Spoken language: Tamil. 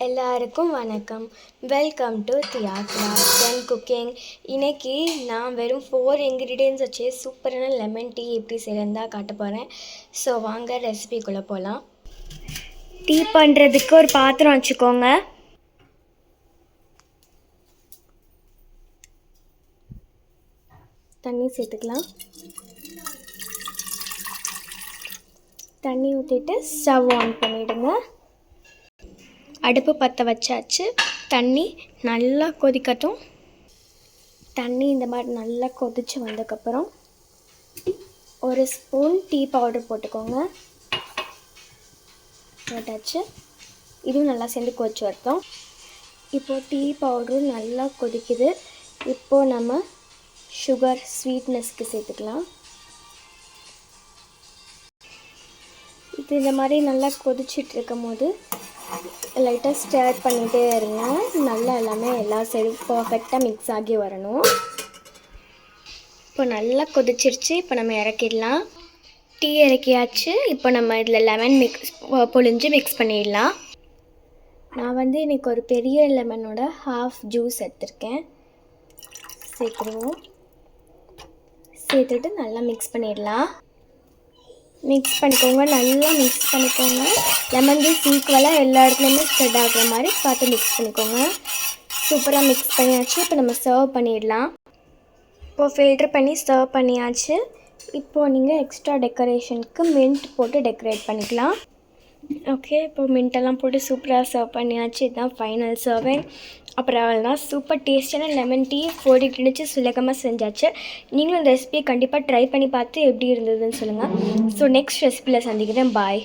எல்லாருக்கும் வணக்கம். Welcome to Diya crafts and cooking. இன்றைக்கி நான் வெறும் 4 இன்க்ரீடியன்ட்ஸ் வச்சு சூப்பரான லெமன் டீ எப்படி செய்யறதா காட்ட போகிறேன். ஸோ வாங்க ரெசிபிக்குள்ளே போகலாம். டீ பண்ணுறதுக்கு ஒரு பாத்திரம் வச்சுக்கோங்க. தண்ணி சேர்த்துக்கலாம். தண்ணி ஊற்றிட்டு ஸ்டவ் ஆன் பண்ணிவிடுங்க. அடுப்பு பற்ற வச்சாச்சு. தண்ணி நல்லா கொதிக்கட்டும். தண்ணி இந்த மாதிரி நல்லா கொதித்து வந்ததுக்கப்புறம் ஒரு ஸ்பூன் டீ பவுடர் போட்டுக்கோங்க. போட்டாச்சு. இதுவும் நல்லா சேர்ந்து கொதிச்சு வரட்டும். இப்போது டீ பவுடரும் நல்லா கொதிக்குது. இப்போது நம்ம சுகர் ஸ்வீட்னஸ்க்கு சேர்த்துக்கலாம். இது இந்த மாதிரி நல்லா கொதிச்சிட்டு இருக்கும் போது லைட்டாக ஸ்டர் பண்ணிகிட்டே இருங்க. நல்லா எல்லாமே எல்லா சைடும் பர்ஃபெக்டாக மிக்ஸ் ஆகி வரணும். இப்போ நல்லா கொதிச்சிருச்சு. இப்போ நம்ம இறக்கிடலாம். டீ இறக்கியாச்சு. இப்போ நம்ம இதில் லெமன் பொழிஞ்சு மிக்ஸ் பண்ணிடலாம். நான் இன்றைக்கி ஒரு பெரிய லெமனோட ஹாஃப் ஜூஸ் எடுத்திருக்கேன். சேர்த்துருவோம். சேர்த்துட்டு நல்லா மிக்ஸ் பண்ணிடலாம். மிக்ஸ் பண்ணிக்கோங்க. நல்லா மிக்ஸ் பண்ணிக்கோங்க. லெமன் ஜூஸ் ஈக்குவலாக எல்லா இடத்துலையுமே ஸ்ப்ரெட் ஆகுற மாதிரி பார்த்து மிக்ஸ் பண்ணிக்கோங்க. சூப்பராக மிக்ஸ் பண்ணியாச்சு. இப்போ நம்ம சர்வ் பண்ணிடலாம். இப்போது ஃபில்ட்ரு பண்ணி சர்வ் பண்ணியாச்சு. இப்போது நீங்கள் எக்ஸ்ட்ரா டெக்கரேஷனுக்கு மின்ட் போட்டு டெக்கரேட் பண்ணிக்கலாம். ஓகே, இப்போது மின்ட்டெல்லாம் போட்டு சூப்பராக சர்வ் பண்ணியாச்சு. இதுதான் ஃபைனல் சர்விங். அப்புறம் அவ்வளோதான். சூப்பர் டேஸ்டியான லெமன் டீ 4 ingredients சுலகமாக செஞ்சாச்சு. நீங்களும் இந்த ரெசிபியை கண்டிப்பாக ட்ரை பண்ணி பார்த்து எப்படி இருந்ததுன்னு சொல்லுங்கள். ஸோ நெக்ஸ்ட் ரெசிபியில் சந்திக்கிறேன். பாய்.